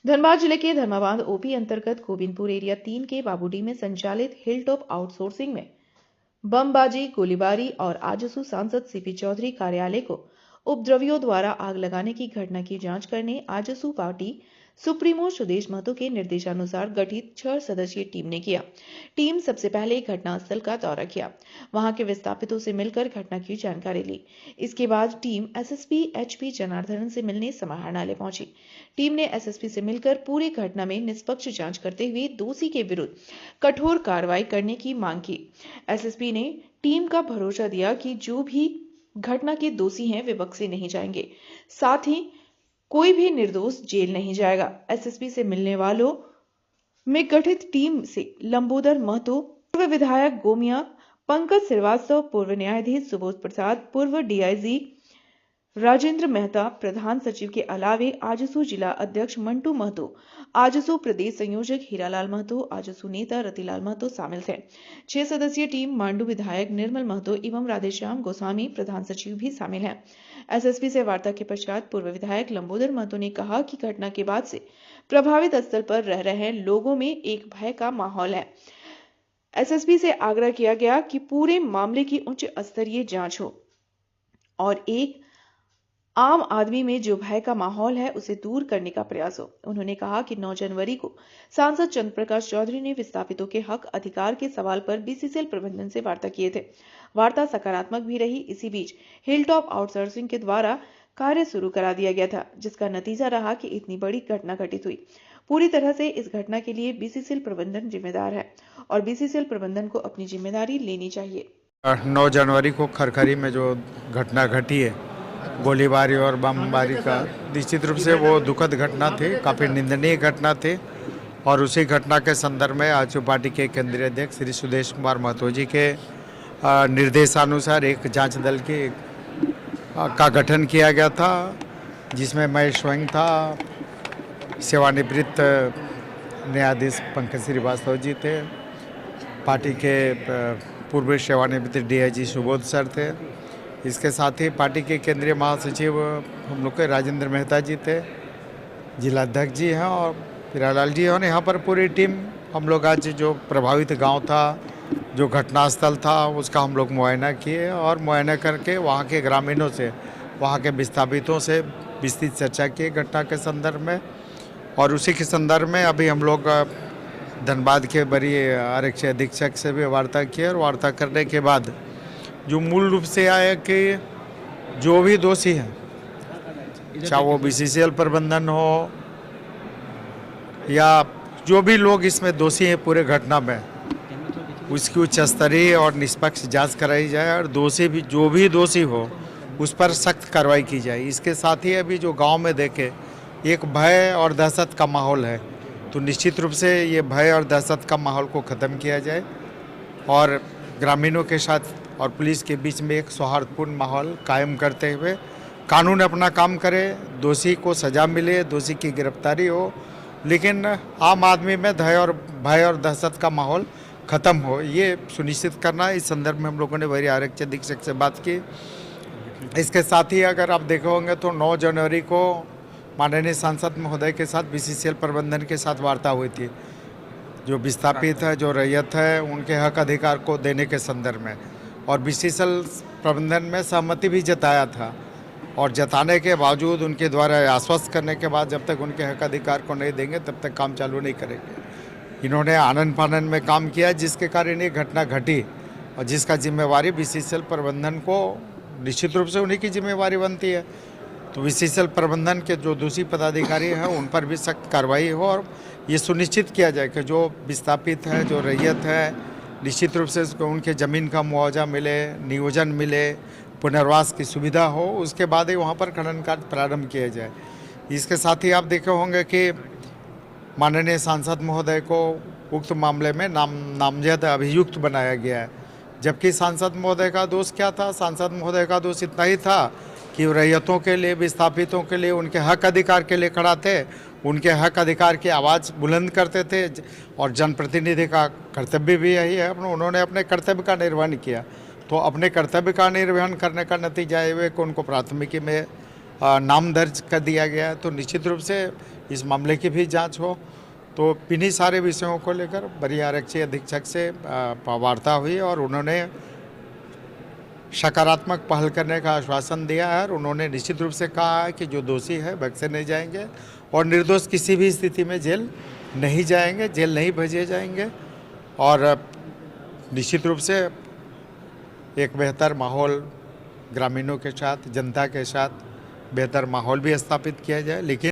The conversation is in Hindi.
धनबाद जिले के धर्माबाद ओपी अंतर्गत गोविंदपुर एरिया 3 के बाबूडी में संचालित हिल टॉप आउटसोर्सिंग में बमबाजी, गोलीबारी और आजसू सांसद सीपी चौधरी कार्यालय को उपद्रवियों द्वारा आग लगाने की घटना की जांच करने आजसू पार्टी सुप्रीमो सुदेश महतो के निर्देशानुसार गठित 6 सदस्यीय टीम ने किया। टीम सबसे पहले घटनास्थल का दौरा किया, वहां के विस्थापितों से मिलकर घटना की जानकारी ली। इसके बाद टीम एसएसपी एचपी जनार्दनन से मिलने समाहरणालय पहुंची। टीम ने एसएसपी से मिलकर पूरी घटना में निष्पक्ष जांच करते हुए दोषी के विरुद्ध कठोर कार्रवाई करने की मांग की। एसएसपी ने टीम का भरोसा दिया कि जो भी घटना के दोषी हैं वे बख्शे नहीं जाएंगे, साथ ही कोई भी निर्दोष जेल नहीं जाएगा। एसएसपी से मिलने वालों में गठित टीम से लंबोदर महतो, पूर्व विधायक गोमिया, पंकज श्रीवास्तव, पूर्व न्यायाधीश सुबोध प्रसाद, पूर्व डीआईजी राजेंद्र मेहता, प्रधान सचिव के अलावे आजसू जिला अध्यक्ष मंटू महतो, आजसू प्रदेश संयोजक हीरालाल महतो, आजसू नेता रतिलाल महतो शामिल थे। 6 सदस्यीय टीम मांडू विधायक निर्मल महतो एवं राधेश्याम गोस्वामी प्रधान सचिव भी शामिल हैं। एसएसपी से वार्ता के पश्चात पूर्व विधायक लंबोदर महतो ने कहा कि घटना के बाद से प्रभावित स्थल पर रह रहे लोगों में एक भय का माहौल है। एसएसपी से आग्रह किया गया कि पूरे मामले की उच्च स्तरीय जांच हो और एक आम आदमी में जो भय का माहौल है उसे दूर करने का प्रयास हो। उन्होंने कहा कि 9 जनवरी को सांसद चंद्र प्रकाश चौधरी ने विस्थापितों के हक अधिकार के सवाल पर बीसीसीएल प्रबंधन से वार्ता किए थे। वार्ता सकारात्मक भी रही। इसी बीच हिल टॉप आउटसोर्सिंग के द्वारा कार्य शुरू करा दिया गया था, जिसका नतीजा रहा कि इतनी बड़ी घटना घटित हुई। पूरी तरह से इस घटना के लिए बीसीसीएल प्रबंधन जिम्मेदार है और बीसीसीएल प्रबंधन को अपनी जिम्मेदारी लेनी चाहिए। 9 जनवरी को खरखरी में जो घटना घटी है, गोलीबारी और बमबारी का, निश्चित रूप से वो दुखद घटना थी, काफ़ी निंदनीय घटना थी। और उसी घटना के संदर्भ में आजसू पार्टी के केंद्रीय अध्यक्ष श्री सुदेश कुमार महतो जी के निर्देशानुसार एक जांच दल का गठन किया गया था, जिसमें मैं स्वयं था, सेवानिवृत्त न्यायाधीश पंकज श्रीवास्तव जी थे, पार्टी के पूर्व सेवानिवृत्त डीआईजी सुबोध सर थे, इसके साथ ही पार्टी के केंद्रीय महासचिव हम लोग के राजेंद्र मेहता जी थे, जिला अध्यक्ष जी हैं और हीरालाल जी हैं। और यहाँ पर पूरी टीम हम लोग आज जो प्रभावित गांव था, जो घटनास्थल था, उसका हम लोग मुआयना किए और मुआयना करके वहाँ के ग्रामीणों से, वहाँ के विस्थापितों से विस्तृत चर्चा की घटना के संदर्भ में। और उसी के संदर्भ में अभी हम लोग धनबाद के वरीय आरक्षी अधीक्षक से भी वार्ता की और वार्ता करने के बाद जो मूल रूप से आया कि जो भी दोषी हैं, चाहे वो बीसीसीएल प्रबंधन हो या जो भी लोग इसमें दोषी हैं पूरे घटना में, उसकी उच्च स्तरीय और निष्पक्ष जांच कराई जाए और दोषी भी जो भी दोषी हो उस पर सख्त कार्रवाई की जाए। इसके साथ ही अभी जो गांव में देखे एक भय और दहशत का माहौल है, तो निश्चित रूप से ये भय और दहशत का माहौल को ख़त्म किया जाए और ग्रामीणों के साथ और पुलिस के बीच में एक सौहार्दपूर्ण माहौल कायम करते हुए कानून अपना काम करे, दोषी को सज़ा मिले, दोषी की गिरफ्तारी हो, लेकिन आम आदमी में भय और दहशत का माहौल ख़त्म हो, ये सुनिश्चित करना। इस संदर्भ में हम लोगों ने वरीय आरक्षी अधीक्षक से बात की। इसके साथ ही अगर आप देखे होंगे तो 9 जनवरी को माननीय सांसद महोदय के साथ बीसीसीएल प्रबंधन के साथ वार्ता हुई थी, जो विस्थापित है, जो रैयत है, उनके हक अधिकार को देने के संदर्भ में, और बीसीसीएल प्रबंधन में सहमति भी जताया था। और जताने के बावजूद उनके द्वारा आश्वस्त करने के बाद जब तक उनके हक अधिकार को नहीं देंगे तब तक काम चालू नहीं करेंगे। इन्होंने आनन फानन में काम किया, जिसके कारण ये घटना घटी और जिसका जिम्मेवारी बीसीसीएल प्रबंधन को निश्चित रूप से उन्हीं की जिम्मेवारी बनती है। तो बीसीसीएल प्रबंधन के जो दोषी पदाधिकारी हैं उन पर भी सख्त कार्रवाई हो और ये सुनिश्चित किया जाए कि जो विस्थापित हैं, जो रैयत है, निश्चित रूप से उनके ज़मीन का मुआवजा मिले, नियोजन मिले, पुनर्वास की सुविधा हो, उसके बाद ही वहाँ पर खनन कार्य प्रारंभ किया जाए। इसके साथ ही आप देखे होंगे कि माननीय सांसद महोदय को उक्त मामले में नामजद अभियुक्त बनाया गया है, जबकि सांसद महोदय का दोष क्या था? सांसद महोदय का दोष इतना ही था कि रैयतों के लिए, विस्थापितों के लिए, उनके हक अधिकार के लिए खड़ा थे, उनके हक अधिकार की आवाज़ बुलंद करते थे और जनप्रतिनिधि का कर्तव्य भी यही है। उन्होंने अपने कर्तव्य का निर्वहन किया, तो अपने कर्तव्य का निर्वहन करने का नतीजा ये कि उनको प्राथमिकी में नाम दर्ज कर दिया गया। तो निश्चित रूप से इस मामले की भी जांच हो। तो इन्हीं सारे विषयों को लेकर वरीय आरक्षी अधीक्षक से वार्ता हुई और उन्होंने सकारात्मक पहल करने का आश्वासन दिया है और उन्होंने निश्चित रूप से कहा है कि जो दोषी है बख्शे नहीं जाएंगे और निर्दोष किसी भी स्थिति में जेल नहीं जाएंगे, जेल नहीं भेजे जाएंगे और निश्चित रूप से एक बेहतर माहौल ग्रामीणों के साथ, जनता के साथ बेहतर माहौल भी स्थापित किया जाए। लेकिन